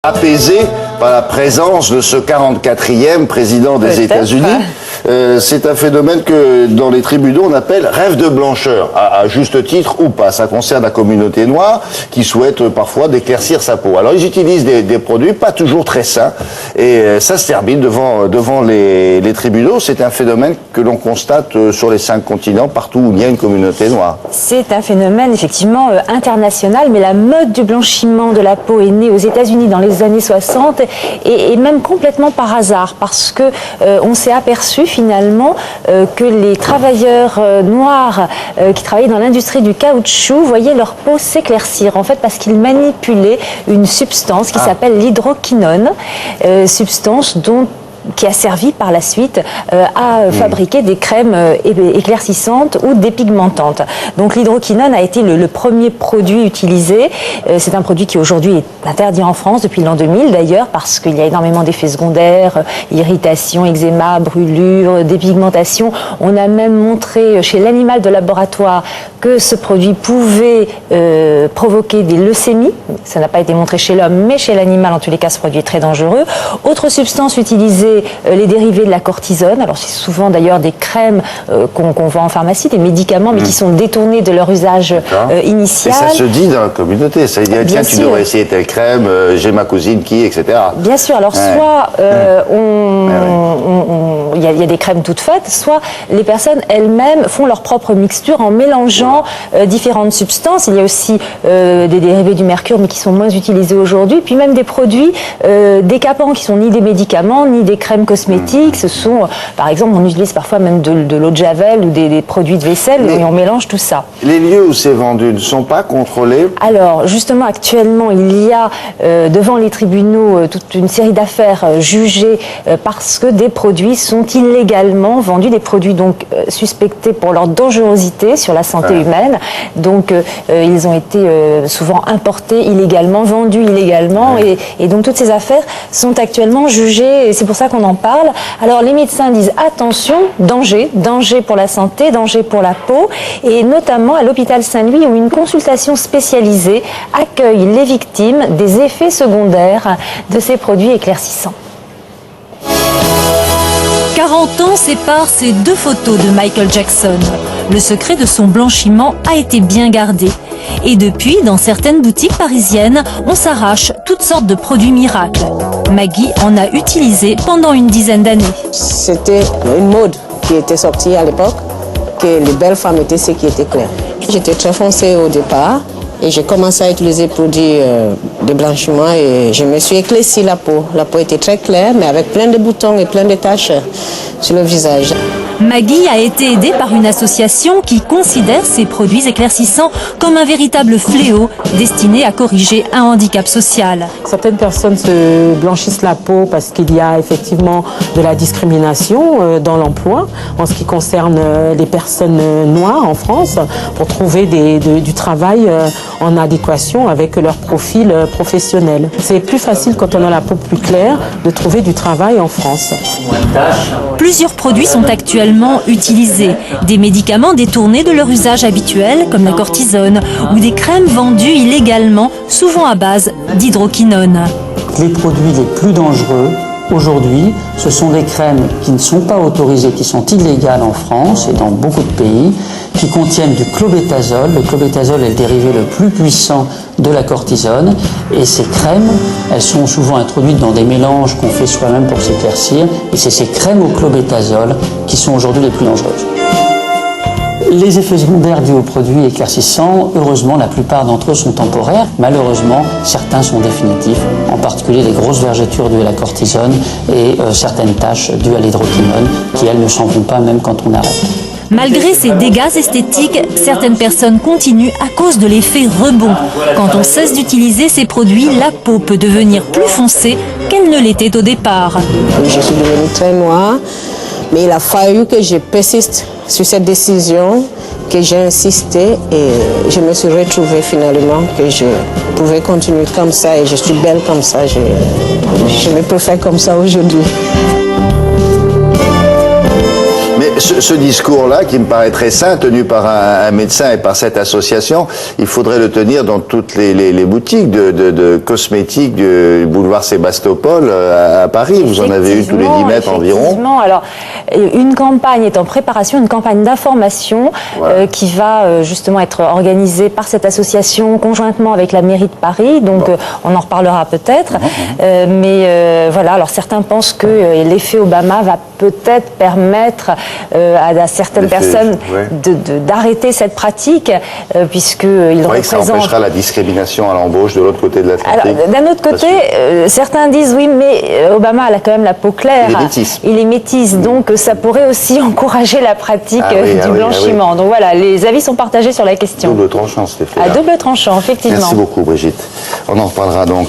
Apaisé par la présence de ce 44e président des États-Unis. C'est un phénomène que dans les tribunaux on appelle rêve de blancheur, à juste titre ou pas. Ça concerne la communauté noire qui souhaite parfois d'éclaircir sa peau. Alors ils utilisent des produits pas toujours très sains et ça se termine devant les tribunaux. C'est un phénomène que l'on constate sur les 5 continents, partout où il y a une communauté noire. C'est un phénomène effectivement international, mais la mode du blanchiment de la peau est née aux États-Unis dans les années 60 et même complètement par hasard, parce que on s'est aperçu finalement que les travailleurs noirs qui travaillaient dans l'industrie du caoutchouc voyaient leur peau s'éclaircir, en fait parce qu'ils manipulaient une substance qui s'appelle l'hydroquinone, substance qui a servi par la suite à fabriquer des crèmes éclaircissantes ou dépigmentantes. Donc l'hydroquinone a été le premier produit utilisé. C'est un produit qui aujourd'hui est interdit en France depuis l'an 2000 d'ailleurs, parce qu'il y a énormément d'effets secondaires, irritation, eczéma, brûlure, dépigmentation. On a même montré chez l'animal de laboratoire que ce produit pouvait provoquer des leucémies. Ça n'a pas été montré chez l'homme, mais chez l'animal, en tous les cas, ce produit est très dangereux. Autre substance utilisée, les dérivés de la cortisone. Alors c'est souvent d'ailleurs des crèmes qu'on vend en pharmacie, des médicaments, mais qui sont détournés de leur usage initial. Et ça se dit dans la communauté, ça dit tiens, tu devrais essayer telle crème, j'ai ma cousine qui, etc. Bien sûr, alors soit il y a des crèmes toutes faites, soit les personnes elles-mêmes font leur propre mixture en mélangeant différentes substances. Il y a aussi des dérivés du mercure, mais qui sont moins utilisés aujourd'hui, puis même des produits décapants qui sont ni des médicaments, ni des crèmes cosmétiques. Ce sont, par exemple, on utilise parfois même de l'eau de Javel ou des produits de vaisselle, et on mélange tout ça. Les lieux où c'est vendu ne sont pas contrôlés? Alors, justement, actuellement, il y a devant les tribunaux toute une série d'affaires jugées parce que des produits sont illégalement vendus, des produits donc suspectés pour leur dangerosité sur la santé humaine. Donc, ils ont été souvent importés illégalement, vendus illégalement, et donc toutes ces affaires sont actuellement jugées, et c'est pour ça qu'on en parle. Alors les médecins disent attention, danger pour la santé, danger pour la peau, et notamment à l'hôpital Saint-Louis où une consultation spécialisée accueille les victimes des effets secondaires de ces produits éclaircissants. 40 ans séparent ces 2 photos de Michael Jackson. Le secret de son blanchiment a été bien gardé. Et depuis, dans certaines boutiques parisiennes, on s'arrache toutes sortes de produits miracles. Maggie en a utilisé pendant une dizaine d'années. C'était une mode qui était sortie à l'époque, que les belles femmes étaient celles qui étaient claires. J'étais très foncée au départ et j'ai commencé à utiliser des produits de blanchiment et je me suis éclairci la peau. La peau était très claire, mais avec plein de boutons et plein de taches sur le visage. Maggie a été aidée par une association qui considère ces produits éclaircissants comme un véritable fléau destiné à corriger un handicap social. Certaines personnes se blanchissent la peau parce qu'il y a effectivement de la discrimination dans l'emploi en ce qui concerne les personnes noires en France pour trouver du travail en adéquation avec leur profil professionnel. C'est plus facile quand on a la peau plus claire de trouver du travail en France. Plusieurs produits sont actuellement utilisés. Des médicaments détournés de leur usage habituel, comme la cortisone, ou des crèmes vendues illégalement, souvent à base d'hydroquinone. Les produits les plus dangereux aujourd'hui, ce sont des crèmes qui ne sont pas autorisées, qui sont illégales en France et dans beaucoup de pays, qui contiennent du clobétasol. Le clobétasol est le dérivé le plus puissant de la cortisone. Et ces crèmes, elles sont souvent introduites dans des mélanges qu'on fait soi-même pour s'éclaircir. Et c'est ces crèmes au clobétasol qui sont aujourd'hui les plus dangereuses. Les effets secondaires dus aux produits éclaircissants, heureusement, la plupart d'entre eux sont temporaires. Malheureusement, certains sont définitifs, en particulier les grosses vergetures dues à la cortisone et certaines taches dues à l'hydroquinone, qui elles ne s'en vont pas même quand on arrête. Malgré ces dégâts esthétiques, certaines personnes continuent à cause de l'effet rebond. Quand on cesse d'utiliser ces produits, la peau peut devenir plus foncée qu'elle ne l'était au départ. Je suis devenue très noire, mais il a fallu que je persiste sur cette décision, que j'ai insisté et je me suis retrouvée finalement que je pouvais continuer comme ça et je suis belle comme ça. Je me préfère comme ça aujourd'hui. Mais ce discours-là, qui me paraît très sain, tenu par un médecin et par cette association, il faudrait le tenir dans toutes les boutiques de cosmétiques du boulevard Sébastopol à Paris. Vous en avez eu tous les 10 mètres environ. Alors, une campagne est en préparation, une campagne d'information qui va justement être organisée par cette association conjointement avec la mairie de Paris. Donc, on en reparlera peut-être. Mais voilà, alors certains pensent que l'effet Obama va peut-être permettre à certaines personnes d'arrêter cette pratique, puisqu'il représente... Ça empêchera la discrimination à l'embauche de l'autre côté de l'Atlantique. D'un autre côté, certains disent oui, mais Obama elle a quand même la peau claire. Il est métis, donc ça pourrait aussi encourager la pratique du blanchiment. Donc voilà, les avis sont partagés sur la question. Double tranchant, cet effet. À double tranchant, effectivement. Merci beaucoup, Brigitte. On en reparlera donc.